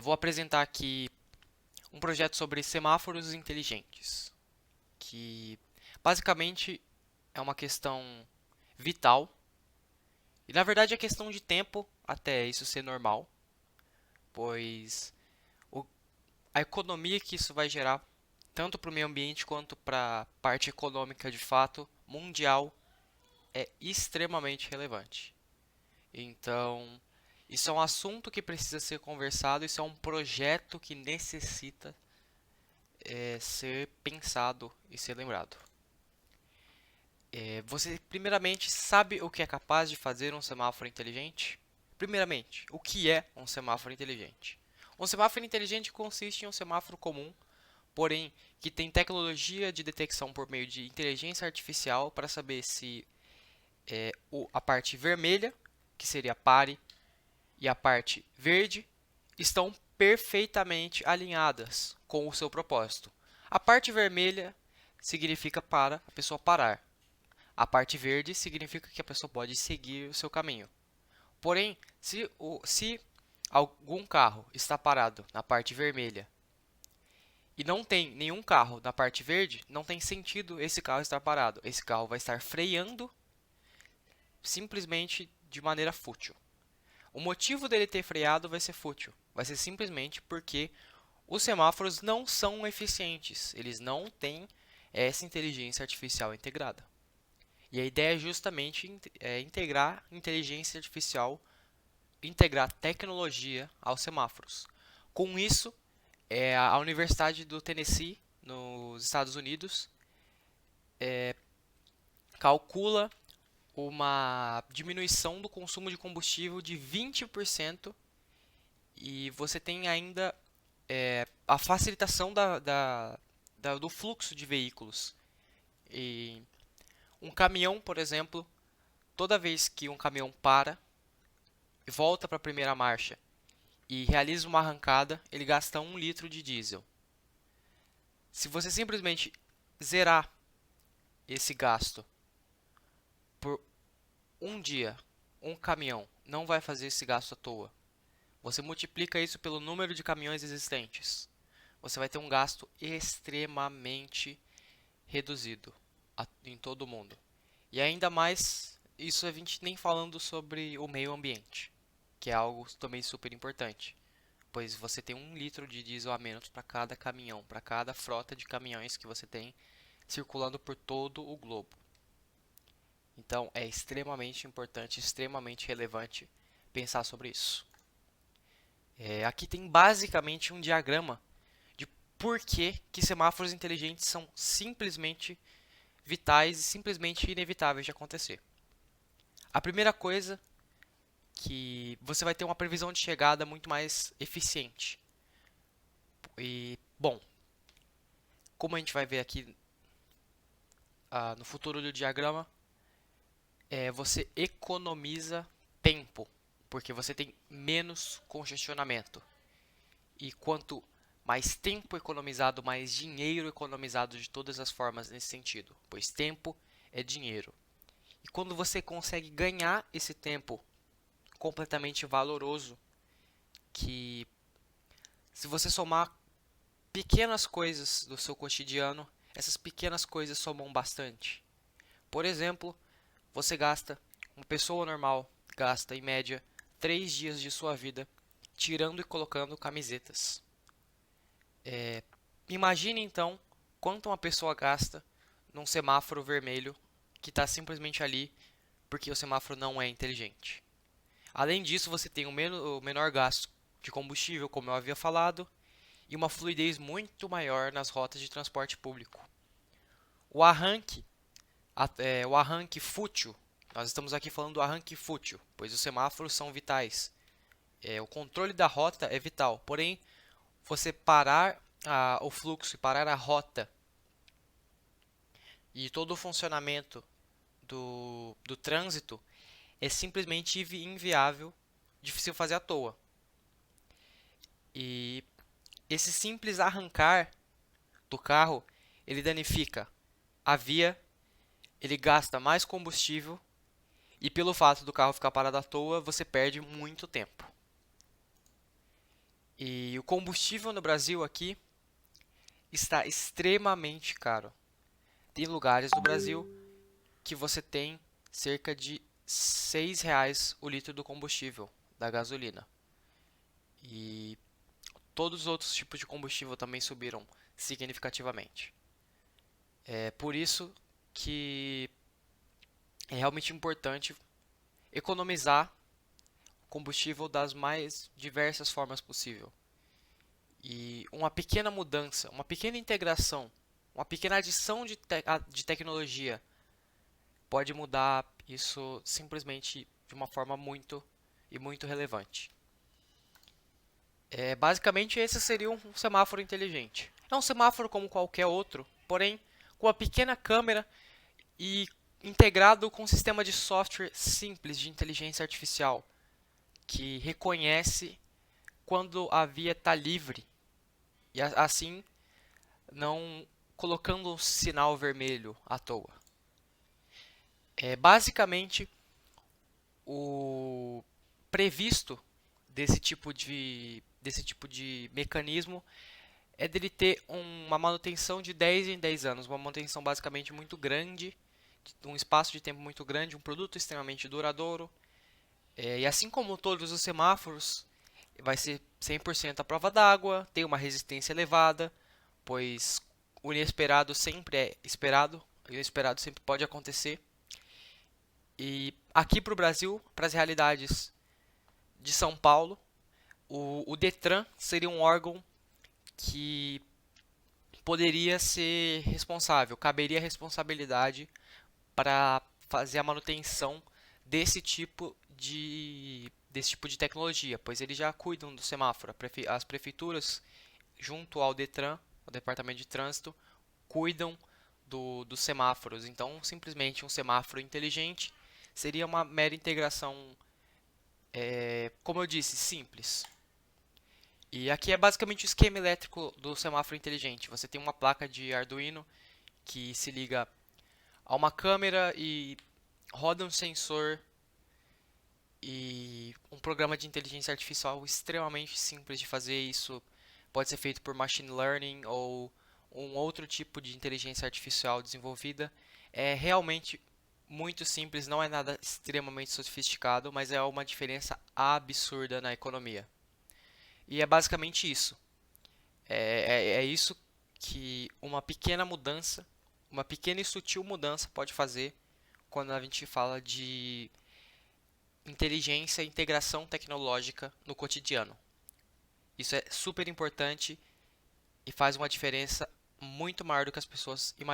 Vou apresentar aqui um projeto sobre semáforos inteligentes, que basicamente é uma questão vital, e na verdade é questão de tempo até isso ser normal, pois o- a economia que isso vai gerar, tanto para o meio ambiente quanto para a parte econômica de fato mundial, é extremamente relevante. Então, isso é um assunto que precisa ser conversado, isso é um projeto que necessita ser pensado e ser lembrado. Você, primeiramente, sabe o que é capaz de fazer um semáforo inteligente? Primeiramente, o que é um semáforo inteligente? Um semáforo inteligente consiste em um semáforo comum, porém que tem tecnologia de detecção por meio de inteligência artificial para saber se a parte vermelha, que seria pare, e a parte verde estão perfeitamente alinhadas com o seu propósito. A parte vermelha significa para a pessoa parar. A parte verde significa que a pessoa pode seguir o seu caminho. Porém, se algum carro está parado na parte vermelha e não tem nenhum carro na parte verde, não tem sentido esse carro estar parado. Esse carro vai estar freando simplesmente de maneira fútil. O motivo dele ter freado vai ser fútil. Vai ser simplesmente porque os semáforos não são eficientes. Eles não têm essa inteligência artificial integrada. E a ideia é justamente integrar inteligência artificial, integrar tecnologia aos semáforos. Com isso, a Universidade do Tennessee, nos Estados Unidos, calcula uma diminuição do consumo de combustível de 20% e você tem ainda a facilitação do fluxo de veículos. E um caminhão, por exemplo, toda vez que um caminhão para, volta para a primeira marcha e realiza uma arrancada, ele gasta 1 litro de diesel. Se você simplesmente zerar esse gasto por um dia, um caminhão não vai fazer esse gasto à toa. Você multiplica isso pelo número de caminhões existentes. Você vai ter um gasto extremamente reduzido em todo o mundo. E ainda mais, isso a gente nem falando sobre o meio ambiente, que é algo também super importante, pois você tem 1 litro de diesel a menos para cada caminhão, para cada frota de caminhões que você tem circulando por todo o globo. Então é extremamente importante, extremamente relevante pensar sobre isso. Aqui tem basicamente um diagrama de por que semáforos inteligentes são simplesmente vitais e simplesmente inevitáveis de acontecer. A primeira coisa que você vai ter uma previsão de chegada muito mais eficiente. E, bom, como a gente vai ver aqui no futuro do diagrama, você economiza tempo, porque você tem menos congestionamento. E quanto mais tempo economizado, mais dinheiro economizado de todas as formas nesse sentido, pois tempo é dinheiro. E quando você consegue ganhar esse tempo completamente valoroso, que se você somar pequenas coisas do seu cotidiano, essas pequenas coisas somam bastante. Por exemplo, uma pessoa normal gasta em média 3 dias de sua vida tirando e colocando camisetas. Imagine então quanto uma pessoa gasta num semáforo vermelho que está simplesmente ali porque o semáforo não é inteligente. Além disso, você tem o menor gasto de combustível, como eu havia falado, e uma fluidez muito maior nas rotas de transporte público. O arranque, o arranque fútil, nós estamos aqui falando do arranque fútil, pois os semáforos são vitais. O controle da rota é vital, porém, você parar o fluxo e parar a rota e todo o funcionamento do trânsito é simplesmente inviável, difícil fazer à toa. E esse simples arrancar do carro, ele danifica a via, ele gasta mais combustível e pelo fato do carro ficar parado à toa, você perde muito tempo. E o combustível no Brasil aqui está extremamente caro. Tem lugares no Brasil que você tem cerca de R$ 6 o litro do combustível, da gasolina. E todos os outros tipos de combustível também subiram significativamente. É por isso que é realmente importante economizar combustível das mais diversas formas possível. E uma pequena mudança, uma pequena integração, uma pequena adição de tecnologia pode mudar isso simplesmente de uma forma muito relevante. Basicamente, esse seria um semáforo inteligente. É um semáforo como qualquer outro, porém com uma pequena câmera e integrado com um sistema de software simples de inteligência artificial que reconhece quando a via está livre e assim não colocando um sinal vermelho à toa. Basicamente, o previsto desse tipo de mecanismo é dele ter uma manutenção de 10 em 10 anos, uma manutenção basicamente muito grande, um espaço de tempo muito grande, um produto extremamente duradouro. E assim como todos os semáforos, vai ser 100% à prova d'água, tem uma resistência elevada, pois o inesperado sempre é esperado, o inesperado sempre pode acontecer. E aqui para o Brasil, para as realidades de São Paulo, o Detran seria um órgão que poderia ser responsável, caberia a responsabilidade para fazer a manutenção desse tipo de tecnologia, pois eles já cuidam do semáforo. As prefeituras, junto ao Detran, o Departamento de Trânsito, cuidam dos semáforos. Então, simplesmente um semáforo inteligente seria uma mera integração, como eu disse, simples. E aqui é basicamente o esquema elétrico do semáforo inteligente. Você tem uma placa de Arduino que se liga a uma câmera e roda um sensor e um programa de inteligência artificial extremamente simples de fazer. Isso pode ser feito por machine learning ou um outro tipo de inteligência artificial desenvolvida. É realmente muito simples, não é nada extremamente sofisticado, mas é uma diferença absurda na economia. E é basicamente isso. É isso que uma pequena mudança, uma pequena e sutil mudança pode fazer quando a gente fala de inteligência e integração tecnológica no cotidiano. Isso é super importante e faz uma diferença muito maior do que as pessoas imaginam.